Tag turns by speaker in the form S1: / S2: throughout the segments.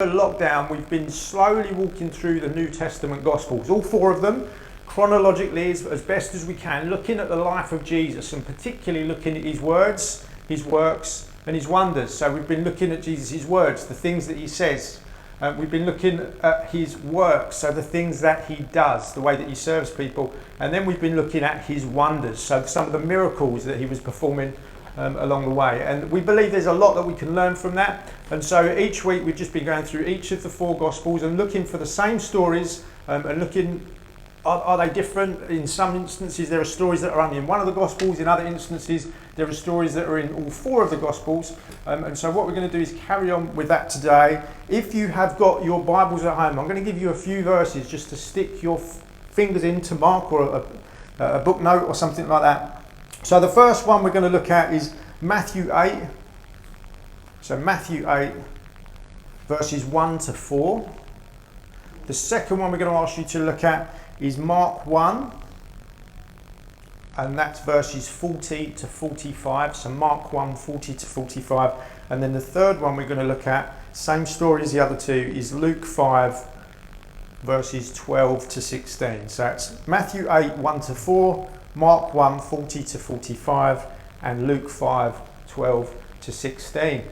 S1: Lockdown, we've been slowly walking through the New Testament Gospels, all four of them, chronologically as best as we can, looking at the life of Jesus and particularly looking at his words, his works and his wonders. So we've been looking at Jesus' words, the things that he says. We've been looking at his works, so the things that he does, the way that he serves people. And then we've been looking at his wonders, so some of the miracles that he was performing along the way. And we believe there's a lot that we can learn from that. And so each week we've just been going through each of the four Gospels and looking for the same stories and looking, are they different? In some instances there are stories that are only in one of the Gospels, in other instances there are stories that are in all four of the Gospels. And so what we're going to do is carry on with that today. If you have got your Bibles at home, I'm going to give you a few verses just to stick your fingers in to mark, or a book note or something like that. So the first one we're going to look at is Matthew 8. So Matthew 8, verses 1 to 4. The second one we're going to ask you to look at is Mark 1. And that's verses 40 to 45. So Mark 1, 40 to 45. And then the third one we're going to look at, same story as the other two, is Luke 5, verses 12 to 16. So it's Matthew 8, 1 to 4. Mark 1, 40 to 45, and Luke 5, 12 to 16.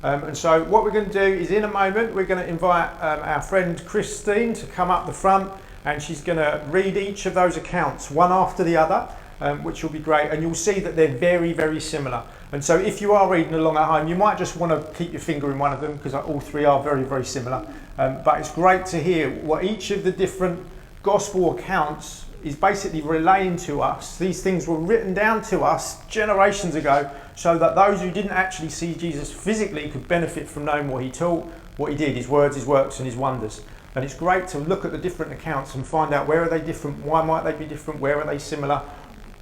S1: And so what we're going to do is, in a moment, we're going to invite our friend Christine to come up the front, and she's going to read each of those accounts, one after the other, which will be great. And you'll see that they're very, very similar. And so if you are reading along at home, you might just want to keep your finger in one of them, because all three are very, very similar. But it's great to hear what each of the different gospel accounts is basically relaying to us. These things were written down to us generations ago so that those who didn't actually see Jesus physically could benefit from knowing what he taught, what he did, his words, his works and his wonders. And it's great to look at the different accounts and find out, where are they different, why might they be different, where are they similar,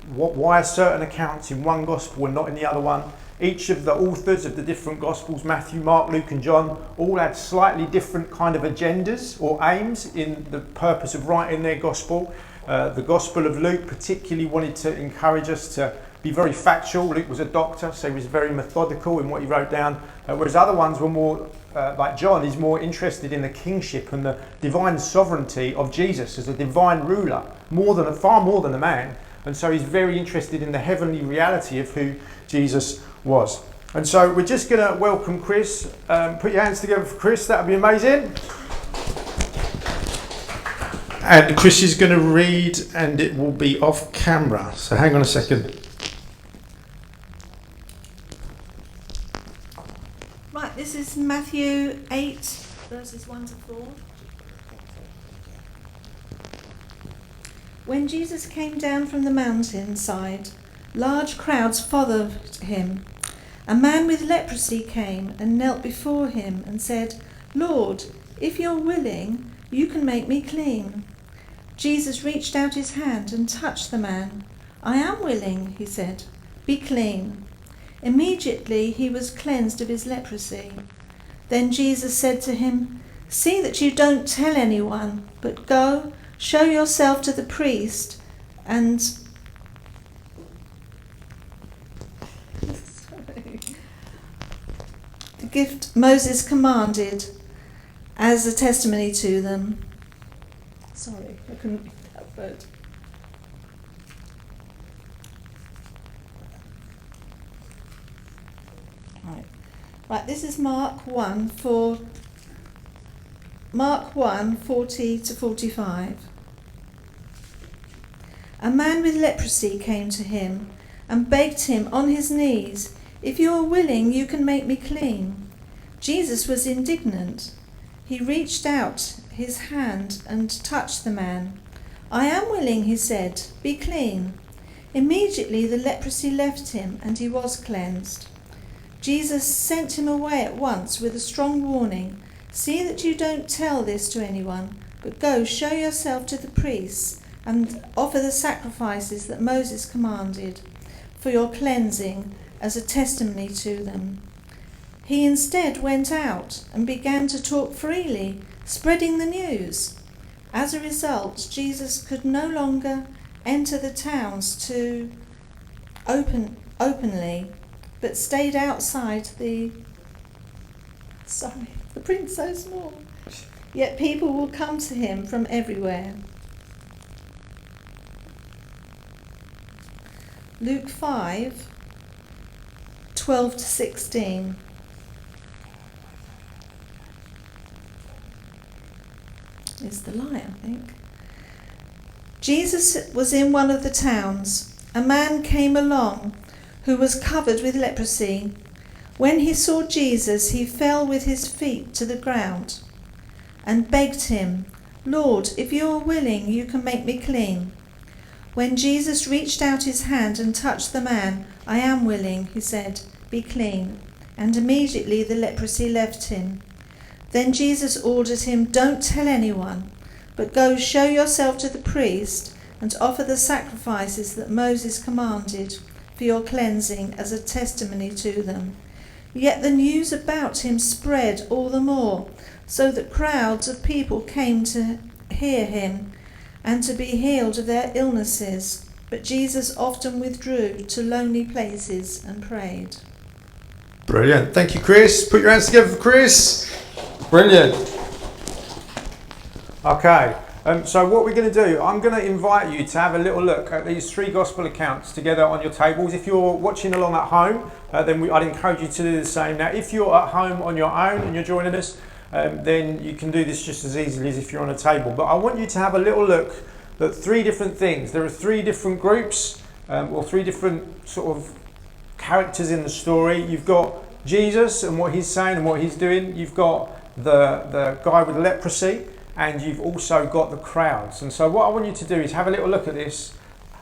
S1: why are certain accounts in one gospel and not in the other one. Each of the authors of the different Gospels, Matthew, Mark, Luke and John, all had slightly different kind of agendas or aims in the purpose of writing their Gospel. The Gospel of Luke particularly wanted to encourage us to be very factual. Luke was a doctor, so he was very methodical in what he wrote down, whereas other ones were more, like John, is more interested in the kingship and the divine sovereignty of Jesus as a divine ruler, far more than a man. And so he's very interested in the heavenly reality of who Jesus was. And so we're just going to welcome Chris. Put your hands together for Chris, that would be amazing. And Chris is going to read, and it will be off camera. So hang on a second.
S2: Right, this is Matthew 8, verses 1 to 4. When Jesus came down from the mountainside, large crowds followed him. A man with leprosy came and knelt before him and said, "Lord, if you're willing, you can make me clean." Jesus reached out his hand and touched the man. "I am willing," he said. "Be clean." Immediately he was cleansed of his leprosy. Then Jesus said to him, "See that you don't tell anyone, but go, show yourself to the priest and the gift Moses commanded as a testimony to them." Sorry, I couldn't read that word. Right, this is Mark 1, 40 to 45. A man with leprosy came to him and begged him on his knees, "If you are willing, you can make me clean." Jesus was indignant. He reached out his hand and touched the man. "I am willing," he said. "Be clean." Immediately the leprosy left him and he was cleansed. Jesus sent him away at once with a strong warning. "See that you don't tell this to anyone, but go, show yourself to the priests and offer the sacrifices that Moses commanded for your cleansing as a testimony to them." He instead went out and began to talk freely, spreading the news. As a result, Jesus could no longer enter the towns openly, but stayed outside the The print's so small. Yet people will come to him from everywhere. Luke 5, 12 to 16. Is the light, I think. Jesus was in one of the towns. A man came along who was covered with leprosy. When he saw Jesus, he fell with his feet to the ground and begged him, "Lord, if you are willing, you can make me clean." When Jesus reached out his hand and touched the man, "I am willing," he said, "be clean." And immediately the leprosy left him. Then Jesus ordered him, "Don't tell anyone, but go show yourself to the priest and offer the sacrifices that Moses commanded for your cleansing as a testimony to them." Yet the news about him spread all the more, so that crowds of people came to hear him and to be healed of their illnesses. But Jesus often withdrew to lonely places and prayed.
S1: Brilliant. Thank you, Chris. Put your hands together for Chris. Brilliant. Okay. So what we're going to do, I'm going to invite you to have a little look at these three gospel accounts together on your tables. If you're watching along at home, then I'd encourage you to do the same. Now, if you're at home on your own and you're joining us, then you can do this just as easily as if you're on a table. But I want you to have a little look at three different things. There are three different groups, or three different sort of characters in the story. You've got Jesus and what he's saying and what he's doing. You've got the guy with leprosy, and you've also got the crowds. And so what I want you to do is have a little look at this,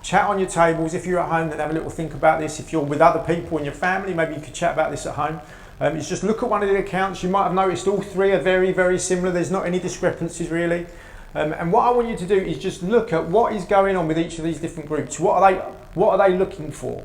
S1: chat on your tables. If you're at home, then have a little think about this. If you're with other people in your family, maybe you could chat about this at home. Is just look at one of the accounts. You might have noticed all three are very, very similar. There's not any discrepancies really. And what I want you to do is just look at what is going on with each of these different groups. What are they looking for?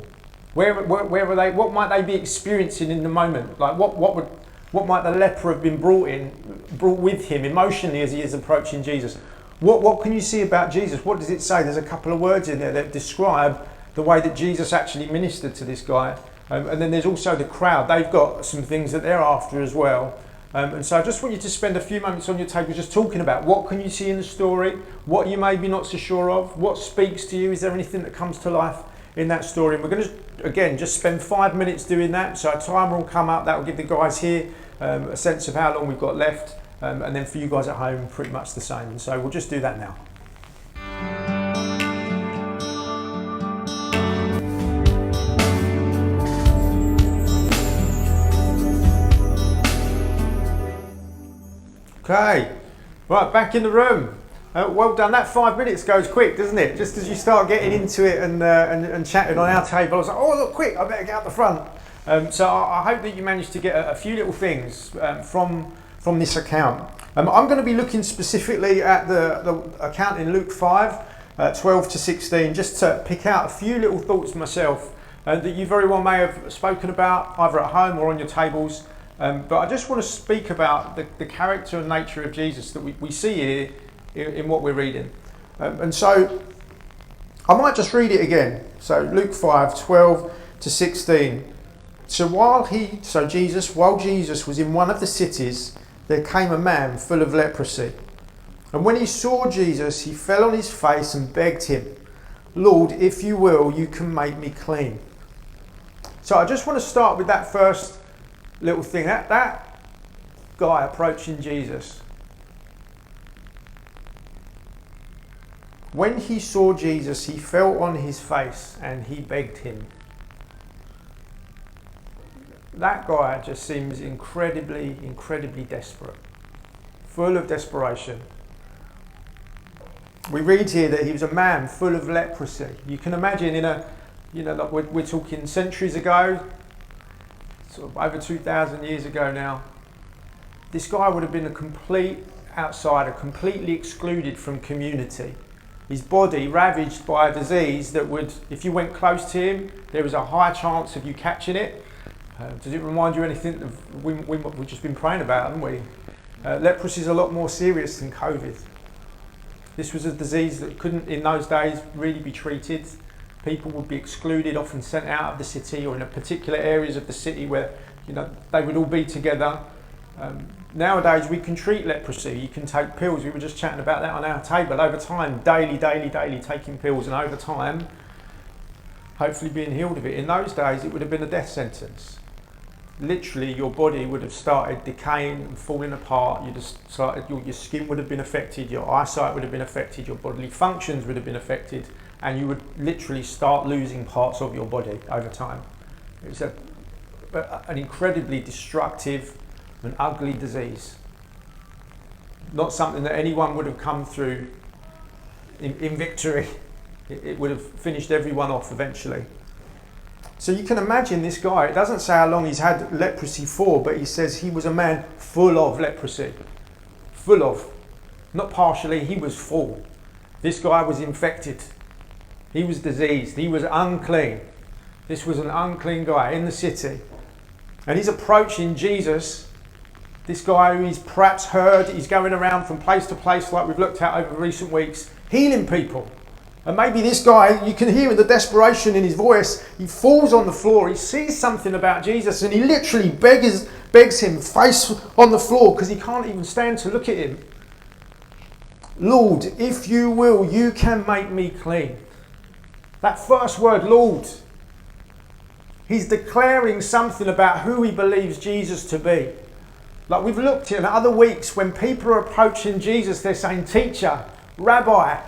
S1: Where are they? What might they be experiencing in the moment? Like what might the leper have been brought with him emotionally as he is approaching Jesus? What can you see about Jesus? What does it say? There's a couple of words in there that describe the way that Jesus actually ministered to this guy. And then there's also the crowd. They've got some things that they're after as well. And so I just want you to spend a few moments on your table just talking about what can you see in the story, what you may be not so sure of, what speaks to you, is there anything that comes to life in that story? And we're going to, again, just spend 5 minutes doing that. So a timer will come up, that will give the guys here a sense of how long we've got left. And then for you guys at home, pretty much the same. And so we'll just do that now. Okay, right, back in the room. Well done. That 5 minutes goes quick, doesn't it? Just as you start getting into it and chatting on our table, I was like, oh, look, quick, I better get out the front. So I hope that you managed to get a few little things from this account. I'm going to be looking specifically at the account in Luke 5, 12 to 16, just to pick out a few little thoughts myself that you very well may have spoken about either at home or on your tables. But I just want to speak about the character and nature of Jesus that we see here in what we're reading. And so I might just read it again. So Luke 5, 12 to 16. While Jesus was in one of the cities, there came a man full of leprosy. And when he saw Jesus, he fell on his face and begged him, "Lord, if you will, you can make me clean." So I just want to start with that first little thing. That guy approaching Jesus. When he saw Jesus, he fell on his face and he begged him. That guy just seems incredibly, incredibly desperate, full of desperation. We read here that he was a man full of leprosy. You can imagine like we're talking centuries ago, sort of over 2,000 years ago now, this guy would have been a complete outsider, completely excluded from community. His body ravaged by a disease that would, if you went close to him, there was a high chance of you catching it. Does it remind you anything of we've just been praying about, haven't we? Leprosy is a lot more serious than COVID. This was a disease that couldn't, in those days, really be treated. People would be excluded, often sent out of the city or in particular areas of the city where they would all be together. Nowadays we can treat leprosy. You can take pills. We were just chatting about that on our table. Over time, daily, taking pills, and over time, hopefully being healed of it. In those days, it would have been a death sentence. Literally, your body would have started decaying and falling apart. Your skin would have been affected, your eyesight would have been affected, your bodily functions would have been affected, and you would literally start losing parts of your body over time. It was an incredibly destructive and ugly disease. Not something that anyone would have come through in victory. It would have finished everyone off eventually. So you can imagine this guy. It doesn't say how long he's had leprosy for, but he says he was a man full of leprosy. Full of. Not partially, he was full. This guy was infected. He was diseased. He was unclean. This was an unclean guy in the city. And he's approaching Jesus. This guy who he's perhaps heard, he's going around from place to place like we've looked at over recent weeks, healing people. And maybe this guy, you can hear the desperation in his voice. He falls on the floor, he sees something about Jesus, and he literally begs him face on the floor because he can't even stand to look at him. Lord, if you will, you can make me clean. That first word, Lord, he's declaring something about who he believes Jesus to be. Like we've looked in other weeks, when people are approaching Jesus, they're saying teacher, rabbi,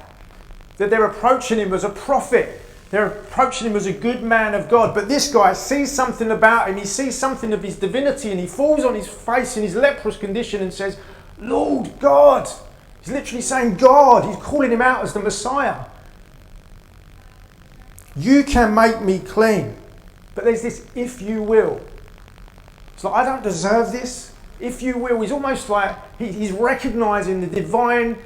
S1: that they're approaching him as a prophet. They're approaching him as a good man of God. But this guy sees something about him. He sees something of his divinity, and he falls on his face in his leprous condition and says, Lord God. He's literally saying God. He's calling him out as the Messiah. You can make me clean. But there's this, if you will. It's like, I don't deserve this. If you will. He's almost like he's recognizing the divine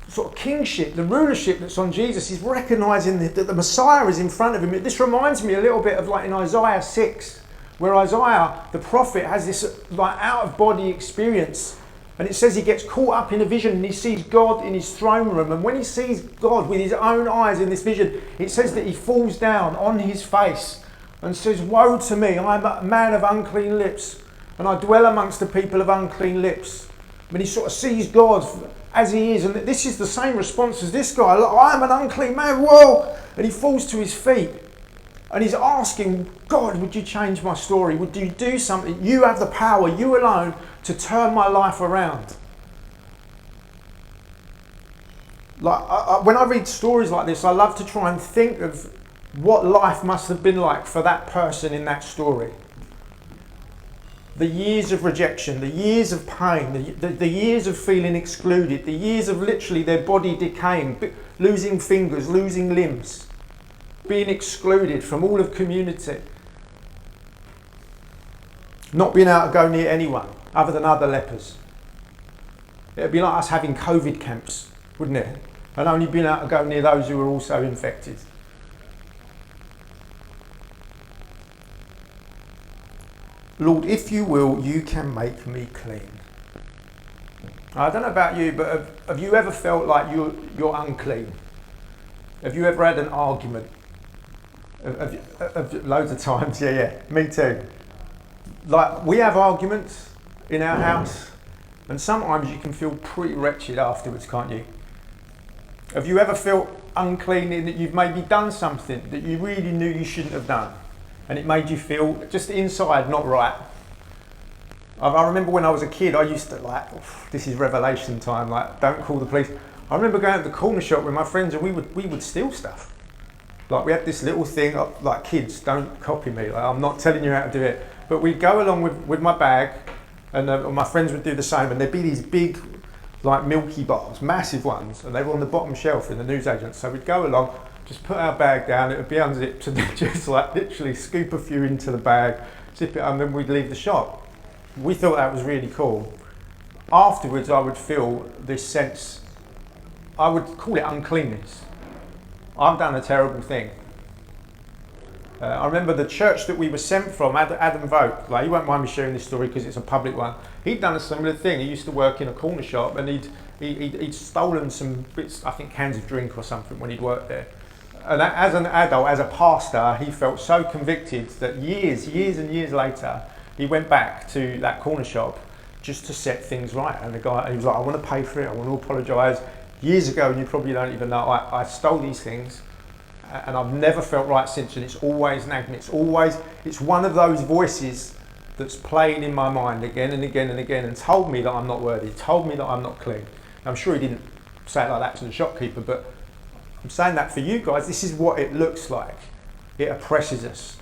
S1: sort of kingship, the rulership that's on Jesus. He's recognizing that the Messiah is in front of him. This reminds me a little bit of like in Isaiah 6, where Isaiah, the prophet, has this like out-of-body experience. And it says he gets caught up in a vision and he sees God in his throne room. And when he sees God with his own eyes in this vision, it says that he falls down on his face and says, woe to me, I'm a man of unclean lips, and I dwell amongst the people of unclean lips. When he sort of sees God as he is, and this is the same response as this guy, I'm an unclean man, whoa! And he falls to his feet and he's asking, God, would you change my story? Would you do something? You have the power, you alone, to turn my life around. Like when I read stories like this, I love to try and think of what life must have been like for that person in that story. The years of rejection, the years of pain, the years of feeling excluded, the years of literally their body decaying, losing fingers, losing limbs, being excluded from all of community, not being able to go near anyone other than other lepers. It would be like us having COVID camps, wouldn't it? And only being able to go near those who were also infected. Lord, if you will, you can make me clean. I don't know about you, but have you ever felt like you're unclean? Have you ever had an argument? Loads of times, yeah, me too. Like, we have arguments in our house, and sometimes you can feel pretty wretched afterwards, can't you? Have you ever felt unclean in that you've maybe done something that you really knew you shouldn't have done, and it made you feel just inside not right? I remember when I was a kid, I used to this is revelation time, like, don't call the police. I remember going to the corner shop with my friends and we would steal stuff. Like, we had this little thing, like, kids, don't copy me, like, I'm not telling you how to do it. But we'd go along with my bag, and my friends would do the same, and there'd be these big, like, Milky bars, massive ones, and they were on the bottom shelf in the newsagents. So we'd go along, just put our bag down, it would be unzipped, and then just like literally scoop a few into the bag, zip it, and then we'd leave the shop. We thought that was really cool. Afterwards, I would feel this sense, I would call it uncleanness. I've done a terrible thing. I remember the church that we were sent from, Adam Vogt, like, he won't mind me sharing this story because it's a public one. He'd done a similar thing. He used to work in a corner shop, and he'd stolen some bits, I think cans of drink or something, when he'd worked there. And as an adult, as a pastor, he felt so convicted that years and years later, he went back to that corner shop just to set things right. And the guy, he was like, I want to pay for it, I want to apologise. Years ago, and you probably don't even know, I stole these things, and I've never felt right since, and it's always nagged me. It's one of those voices that's playing in my mind again and again and again, and told me that I'm not worthy, told me that I'm not clean. I'm sure he didn't say it like that to the shopkeeper, but I'm saying that for you guys. This is what it looks like. It oppresses us.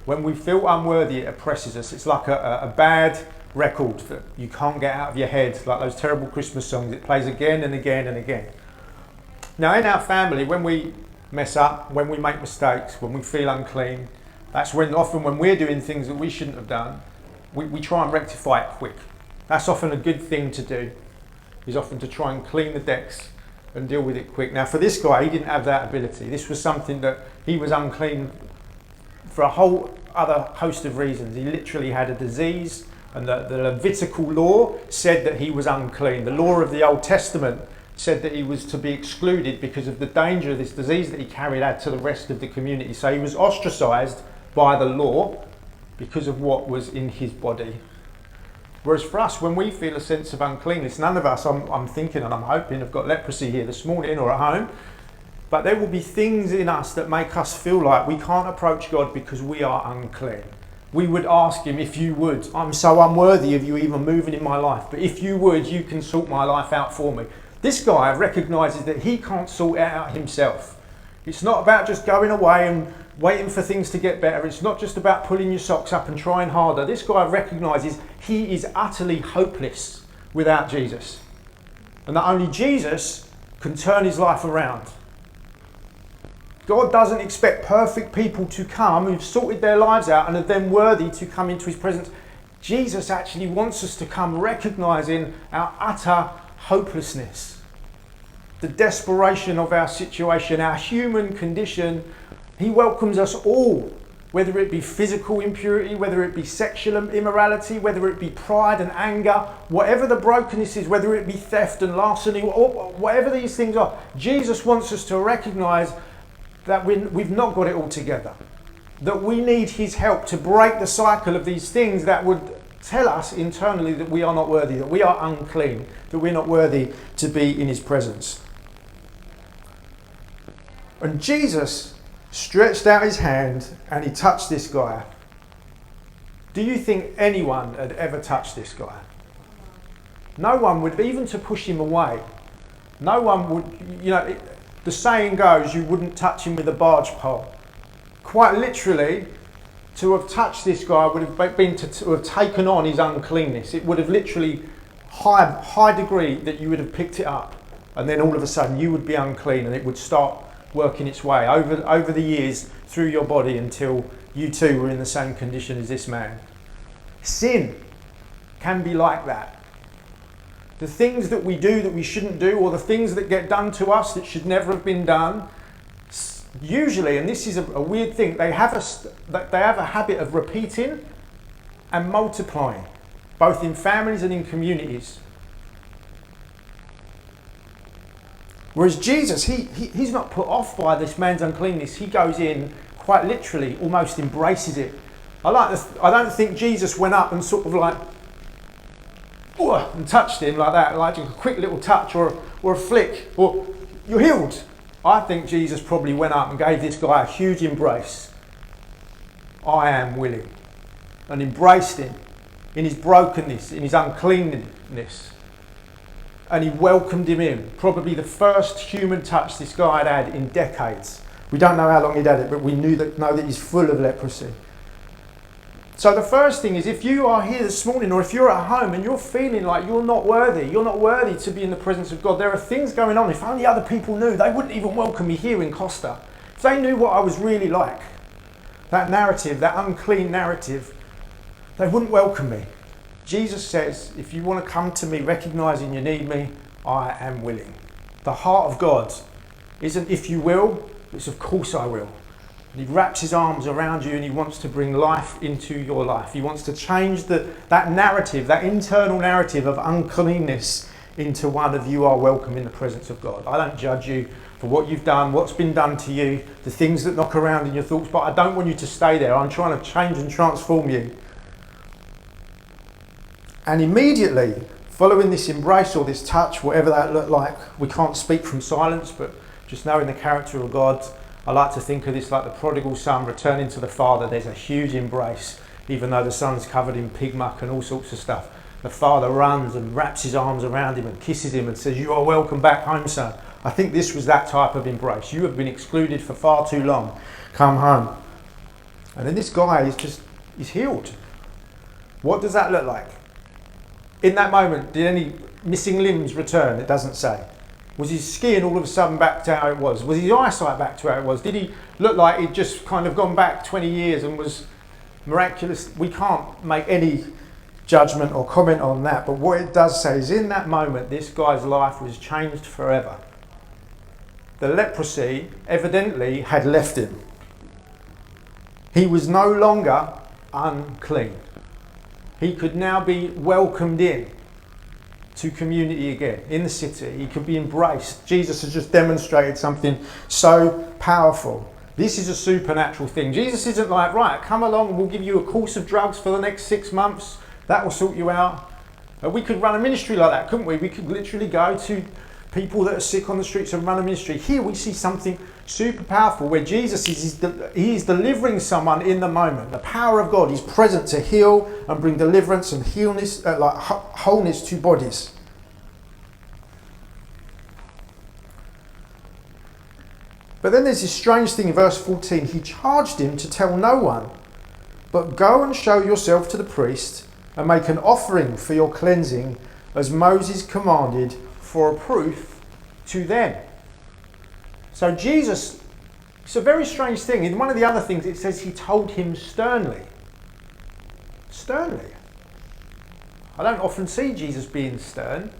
S1: When we feel unworthy, it oppresses us. It's like a bad record that you can't get out of your head, like those terrible Christmas songs. It plays again and again and again. Now, in our family, when we mess up, when we make mistakes, when we feel unclean, that's when often when we're doing things that we shouldn't have done, we try and rectify it quick. That's often a good thing to do, is often to try and clean the decks and deal with it quick. Now, for this guy, he didn't have that ability. This was something that he was unclean for a whole other host of reasons. He literally had a disease, and the Levitical law said that he was unclean. The law of the Old Testament said that he was to be excluded because of the danger of this disease that he carried out to the rest of the community. So he was ostracized by the law because of what was in his body. Whereas for us, when we feel a sense of uncleanness, none of us, I'm thinking and I'm hoping, have got leprosy here this morning or at home, but there will be things in us that make us feel like we can't approach God because we are unclean. We would ask him, if you would, I'm so unworthy of you even moving in my life, but if you would, you can sort my life out for me. This guy recognises that he can't sort it out himself. It's not about just going away and waiting for things to get better. It's not just about pulling your socks up and trying harder. This guy recognises he is utterly hopeless without Jesus. And that only Jesus can turn his life around. God doesn't expect perfect people to come who've sorted their lives out and are then worthy to come into his presence. Jesus actually wants us to come recognising our utter hopelessness, the desperation of our situation, our human condition. He welcomes us all, whether it be physical impurity, whether it be sexual immorality, whether it be pride and anger, whatever the brokenness is, whether it be theft and larceny, or whatever these things are. Jesus wants us to recognise that we've not got it all together, that we need his help to break the cycle of these things that would tell us internally that we are not worthy, that we are unclean, that we're not worthy to be in his presence. And Jesus stretched out his hand and he touched this guy. Do you think anyone had ever touched this guy? No one would, even to push him away. No one would, the saying goes, you wouldn't touch him with a barge pole. Quite literally, to have touched this guy would have been to have taken on his uncleanness. It would have literally high degree that you would have picked it up, and then all of a sudden you would be unclean, and it would start working its way over the years through your body until you too were in the same condition as this man. Sin can be like that. The things that we do that we shouldn't do, or the things that get done to us that should never have been done, usually, and this is a weird thing, they have a habit of repeating and multiplying, both in families and in communities. Whereas Jesus, he's not put off by this man's uncleanness. He goes in quite literally, almost embraces it. I don't think Jesus went up and sort of like, and touched him like that, like a quick little touch or a flick, or you're healed. I think Jesus probably went up and gave this guy a huge embrace. I am willing. And embraced him in his brokenness, in his uncleanness. And he welcomed him in. Probably the first human touch this guy had had in decades. We don't know how long he'd had it, but we know that he's full of leprosy. So the first thing is, if you are here this morning, or if you're at home and you're feeling like you're not worthy to be in the presence of God, there are things going on. If only other people knew, they wouldn't even welcome me here in Costa. If they knew what I was really like, that narrative, that unclean narrative, they wouldn't welcome me. Jesus says, if you want to come to me recognising you need me, I am willing. The heart of God isn't if you will, it's of course I will. And he wraps his arms around you and he wants to bring life into your life. He wants to change that narrative, that internal narrative of uncleanness into one of you are welcome in the presence of God. I don't judge you for what you've done, what's been done to you, the things that knock around in your thoughts, but I don't want you to stay there. I'm trying to change and transform you. And immediately, following this embrace or this touch, whatever that looked like, we can't speak from silence, but just knowing the character of God, I like to think of this like the prodigal son returning to the father. There's a huge embrace, even though the son's covered in pig muck and all sorts of stuff. The father runs and wraps his arms around him and kisses him and says, "You are welcome back home, son." I think this was that type of embrace. You have been excluded for far too long. Come home. And then this guy is healed. What does that look like? In that moment, did any missing limbs return? It doesn't say. Was his skin all of a sudden back to how it was? Was his eyesight back to how it was? Did he look like he'd just kind of gone back 20 years and was miraculous? We can't make any judgment or comment on that, but what it does say is in that moment, this guy's life was changed forever. The leprosy evidently had left him. He was no longer unclean. He could now be welcomed in to community again, in the city. He could be embraced. Jesus has just demonstrated something so powerful. This is a supernatural thing. Jesus isn't like, right, come along and we'll give you a course of drugs for the next 6 months. That will sort you out. We could run a ministry like that, couldn't we? We could literally go to people that are sick on the streets and run a ministry. Here we see something super powerful where Jesus is delivering someone in the moment. The power of God is present to heal and bring deliverance and wholeness to bodies. But then there's this strange thing in verse 14. He charged him to tell no one, but go and show yourself to the priest and make an offering for your cleansing as Moses commanded for a proof to them. So Jesus, it's a very strange thing. In one of the other things it says he told him sternly. Sternly. I don't often see Jesus being stern.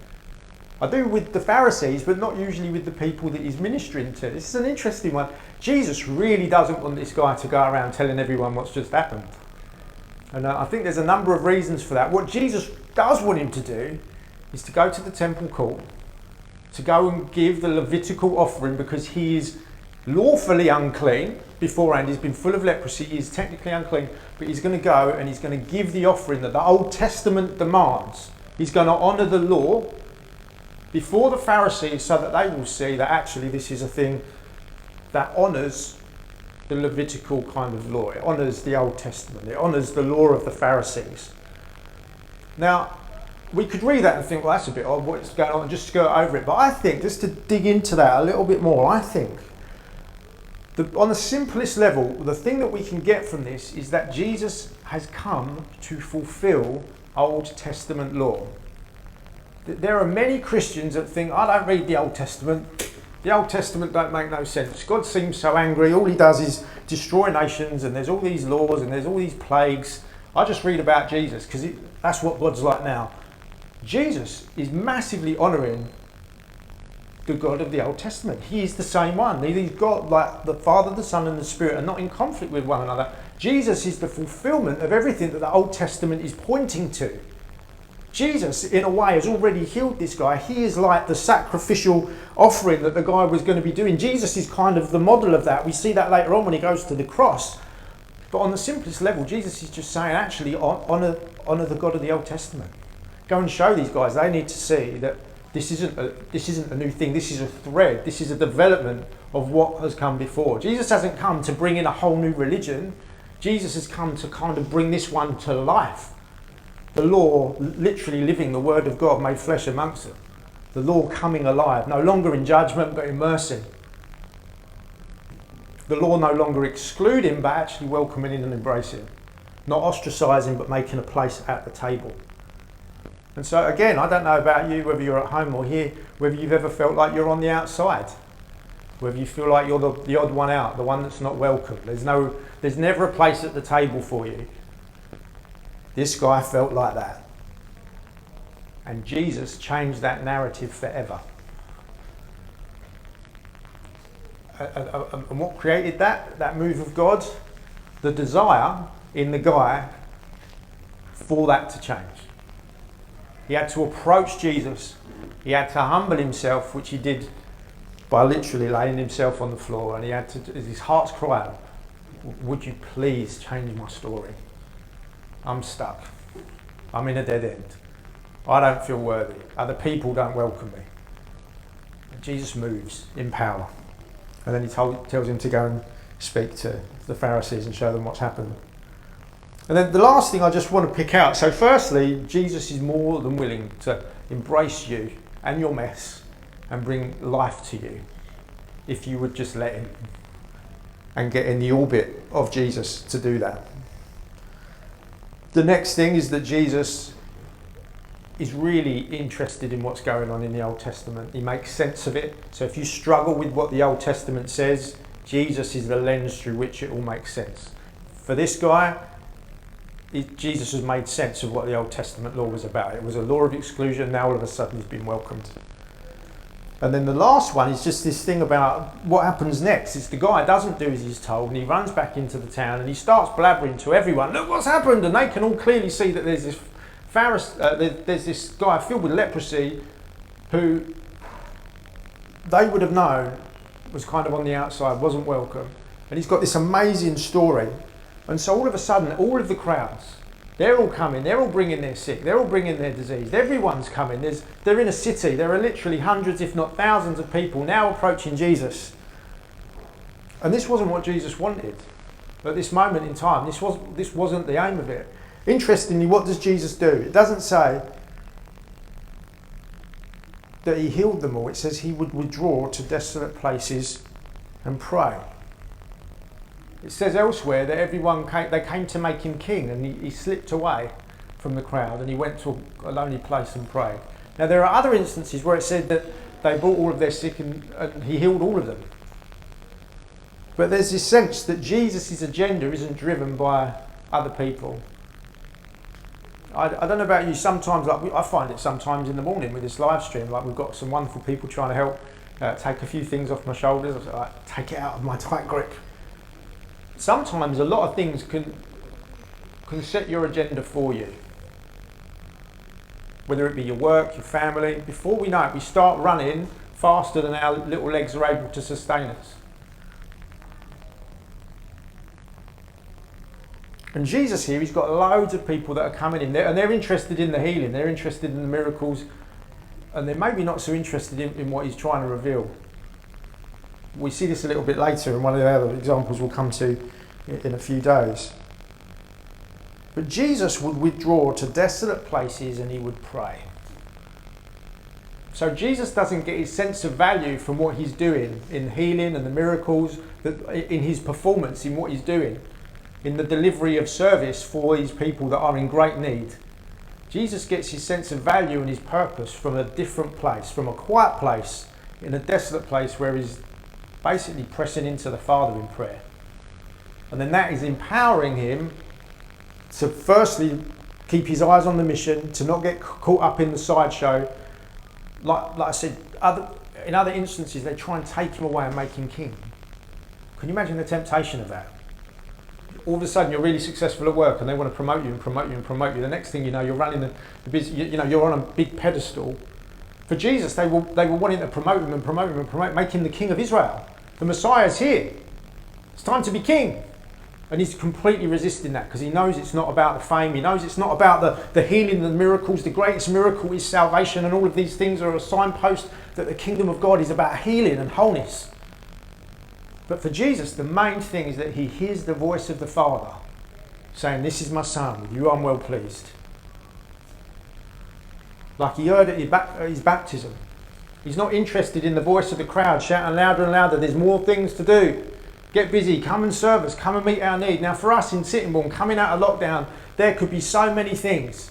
S1: I do with the Pharisees, but not usually with the people that he's ministering to. This is an interesting one. Jesus really doesn't want this guy to go around telling everyone what's just happened. And I think there's a number of reasons for that. What Jesus does want him to do is to go to the temple court, to go and give the Levitical offering because he is lawfully unclean beforehand. He's been full of leprosy. He is technically unclean, but he's going to go and he's going to give the offering that the Old Testament demands. He's going to honour the law before the Pharisees so that they will see that actually this is a thing that honours the Levitical kind of law. It honours the Old Testament. It honours the law of the Pharisees. Now, we could read that and think, well, that's a bit odd, what's going on, and just skirt over it. But I think, just to dig into that a little bit more, I think, on the simplest level, the thing that we can get from this is that Jesus has come to fulfill Old Testament law. There are many Christians that think, I don't read the Old Testament. The Old Testament don't make no sense. God seems so angry. All he does is destroy nations and there's all these laws and there's all these plagues. I just read about Jesus because that's what God's like now. Jesus is massively honouring the God of the Old Testament. He is the same one. He's God, like the Father, the Son and the Spirit are not in conflict with one another. Jesus is the fulfilment of everything that the Old Testament is pointing to. Jesus, in a way, has already healed this guy. He is like the sacrificial offering that the guy was going to be doing. Jesus is kind of the model of that. We see that later on when he goes to the cross. But on the simplest level, Jesus is just saying, actually, honour the God of the Old Testament. Go and show these guys. They need to see that this isn't a new thing. This is a thread. This is a development of what has come before. Jesus hasn't come to bring in a whole new religion. Jesus has come to kind of bring this one to life. The law literally living the word of God made flesh amongst them. The law coming alive, no longer in judgment but in mercy. The law no longer excluding but actually welcoming in and embracing. Not ostracising but making a place at the table. And so again, I don't know about you, whether you're at home or here, whether you've ever felt like you're on the outside. Whether you feel like you're the odd one out, the one that's not welcome. There's never a place at the table for you. This guy felt like that. And Jesus changed that narrative forever. And what created that move of God? The desire in the guy for that to change. He had to approach Jesus. He had to humble himself, which he did by literally laying himself on the floor. And he had to, his heart's cry, would you please change my story? I'm stuck. I'm in a dead end. I don't feel worthy. Other people don't welcome me. And Jesus moves in power. And then he tells him to go and speak to the Pharisees and show them what's happened. And then the last thing I just want to pick out. So firstly, Jesus is more than willing to embrace you and your mess and bring life to you if you would just let him and get in the orbit of Jesus to do that. The next thing is that Jesus is really interested in what's going on in the Old Testament. He makes sense of it. So if you struggle with what the Old Testament says, Jesus is the lens through which it all makes sense. For this guy, Jesus has made sense of what the Old Testament law was about. It was a law of exclusion. Now all of a sudden he's been welcomed. And then the last one is just this thing about what happens next. It's the guy doesn't do as he's told, and he runs back into the town and he starts blabbering to everyone, look what's happened, and they can all clearly see that there's this guy filled with leprosy who they would have known was kind of on the outside, wasn't welcome. And he's got this amazing story. And so all of a sudden, all of the crowds, they're all coming, they're all bringing their sick, they're all bringing their disease, everyone's coming. They're in a city, there are literally hundreds, if not thousands of people now approaching Jesus. And this wasn't what Jesus wanted at this moment in time. This wasn't the aim of it. Interestingly, what does Jesus do? It doesn't say that he healed them all. It says he would withdraw to desolate places and pray. It says elsewhere that they came to make him king, and he slipped away from the crowd and he went to a lonely place and prayed. Now there are other instances where it said that they brought all of their sick and he healed all of them. But there's this sense that Jesus' agenda isn't driven by other people. I don't know about you, sometimes I find it sometimes in the morning with this live stream, like we've got some wonderful people trying to help take a few things off my shoulders, take it out of my tight grip. Sometimes a lot of things can set your agenda for you. Whether it be your work, your family, before we know it, we start running faster than our little legs are able to sustain us. And Jesus here, he's got loads of people that are coming in there and they're interested in the healing, they're interested in the miracles, and they're maybe not so interested in what he's trying to reveal. We see this a little bit later, and one of the other examples we'll come to in a few days. But Jesus would withdraw to desolate places and he would pray. So Jesus doesn't get his sense of value from what he's doing in healing and the miracles, in his performance, in what he's doing, in the delivery of service for these people that are in great need. Jesus gets his sense of value and his purpose from a different place, from a quiet place, in a desolate place where he's basically pressing into the Father in prayer. And then that is empowering him to firstly keep his eyes on the mission, to not get caught up in the sideshow. Like I said, in other instances they try and take him away and make him king. Can you imagine the temptation of that? All of a sudden you're really successful at work and they want to promote you and promote you and promote you. The next thing you know, you're running the business, you're on a big pedestal. For Jesus, they were wanting to promote him and promote him and promote, make him the king of Israel. The Messiah's here. It's time to be king. And he's completely resisting that because he knows it's not about the fame. He knows it's not about the healing and the miracles. The greatest miracle is salvation, and all of these things are a signpost that the kingdom of God is about healing and wholeness. But for Jesus, the main thing is that he hears the voice of the Father saying, "This is my son, with you I'm well pleased." Like he heard at his baptism. He's not interested in the voice of the crowd shouting louder and louder, "There's more things to do. Get busy, come and serve us, come and meet our need." Now for us in Sittingbourne, coming out of lockdown, there could be so many things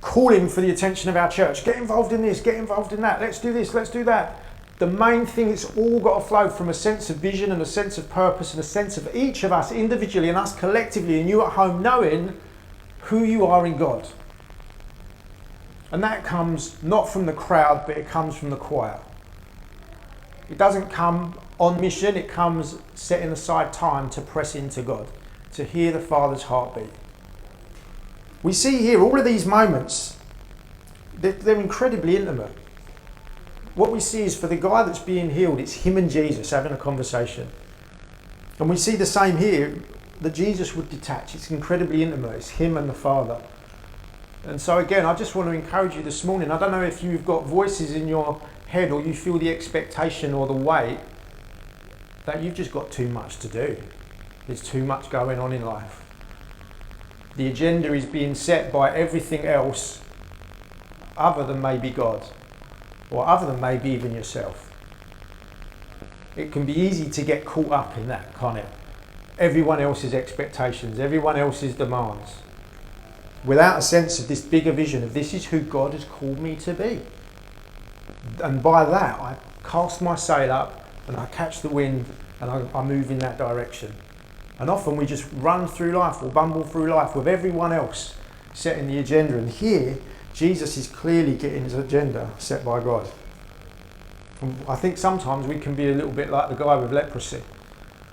S1: calling for the attention of our church. Get involved in this, get involved in that, let's do this, let's do that. The main thing, it's all got to flow from a sense of vision and a sense of purpose and a sense of each of us individually and us collectively and you at home knowing who you are in God. And that comes not from the crowd, but it comes from the choir. It doesn't come on mission, it comes setting aside time to press into God, to hear the Father's heartbeat. We see here all of these moments, they're incredibly intimate. What we see is for the guy that's being healed, it's him and Jesus having a conversation. And we see the same here, that Jesus would detach. It's incredibly intimate. It's him and the Father. And so again, I just want to encourage you this morning. I don't know if you've got voices in your head or you feel the expectation or the weight that you've just got too much to do. There's too much going on in life. The agenda is being set by everything else other than maybe God, or other than maybe even yourself. It can be easy to get caught up in that, can't it? Everyone else's expectations, everyone else's demands, without a sense of this bigger vision of this is who God has called me to be. And by that, I cast my sail up and I catch the wind and I move in that direction. And often we just run through life or bumble through life with everyone else setting the agenda. And here, Jesus is clearly getting his agenda set by God. And I think sometimes we can be a little bit like the guy with leprosy.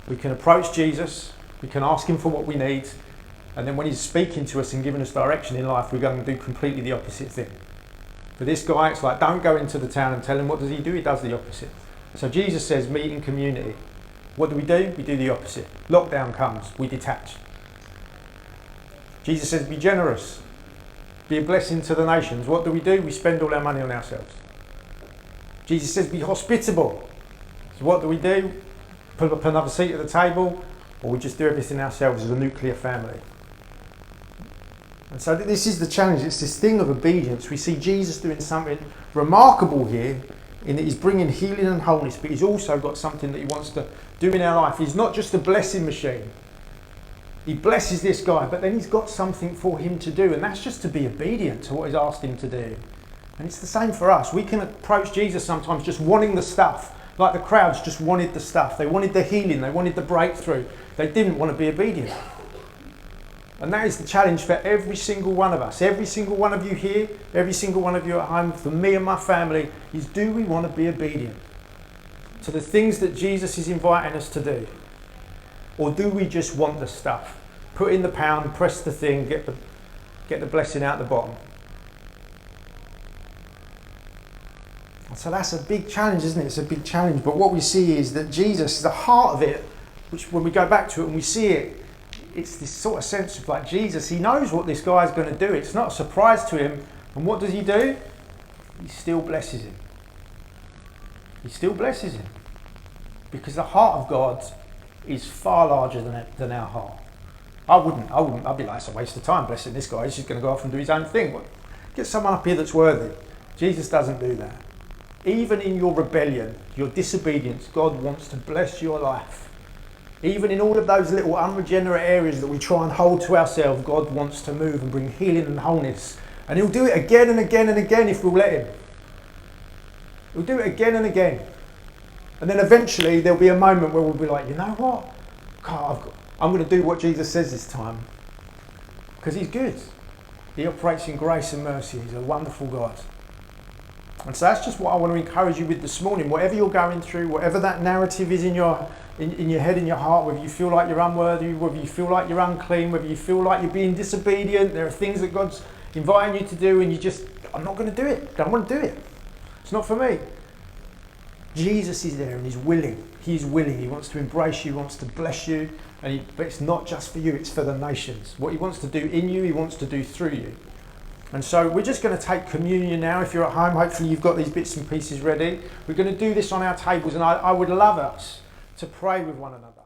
S1: We can approach Jesus, we can ask him for what we need, and then when he's speaking to us and giving us direction in life, we're going to do completely the opposite thing. For this guy, it's like, don't go into the town and tell him. What does he do? He does the opposite. So Jesus says, meet in community. What do? We do the opposite. Lockdown comes, we detach. Jesus says, be generous. Be a blessing to the nations. What do? We spend all our money on ourselves. Jesus says, be hospitable. So what do? Put up another seat at the table, or we just do everything ourselves as a nuclear family. And so this is the challenge. It's this thing of obedience. We see Jesus doing something remarkable here in that he's bringing healing and wholeness, but he's also got something that he wants to do in our life. He's not just a blessing machine. He blesses this guy, but then he's got something for him to do, and that's just to be obedient to what he's asked him to do. And it's the same for us. We can approach Jesus sometimes just wanting the stuff, like the crowds just wanted the stuff. They wanted the healing, they wanted the breakthrough. They didn't want to be obedient. And that is the challenge for every single one of us. Every single one of you here, every single one of you at home, for me and my family, is do we want to be obedient to the things that Jesus is inviting us to do? Or do we just want the stuff? Put in the pound, press the thing, get the blessing out the bottom. So that's a big challenge, isn't it? It's a big challenge. But what we see is that Jesus, the heart of it, which when we go back to it and we see it, it's this sort of sense of like Jesus, he knows what this guy's going to do. It's not a surprise to him. And what does he do? He still blesses him. He still blesses him. Because the heart of God is far larger than our heart. I'd be like, it's a waste of time blessing this guy. He's just going to go off and do his own thing. Get someone up here that's worthy. Jesus doesn't do that. Even in your rebellion, your disobedience, God wants to bless your life. Even in all of those little unregenerate areas that we try and hold to ourselves, God wants to move and bring healing and wholeness. And he'll do it again and again and again if we'll let him. He'll do it again and again. And then eventually there'll be a moment where we'll be like, you know what? God, I'm going to do what Jesus says this time. Because he's good. He operates in grace and mercy. He's a wonderful God. And so that's just what I want to encourage you with this morning. Whatever you're going through, whatever that narrative is in your head, in your heart, whether you feel like you're unworthy, whether you feel like you're unclean, whether you feel like you're being disobedient, there are things that God's inviting you to do and you just, I'm not going to do it. Don't want to do it. It's not for me. Jesus is there and he's willing. He's willing. He wants to embrace you, he wants to bless you. But it's not just for you, it's for the nations. What he wants to do in you, he wants to do through you. And so we're just going to take communion now. If you're at home, hopefully you've got these bits and pieces ready. We're going to do this on our tables, and I would love us to pray with one another.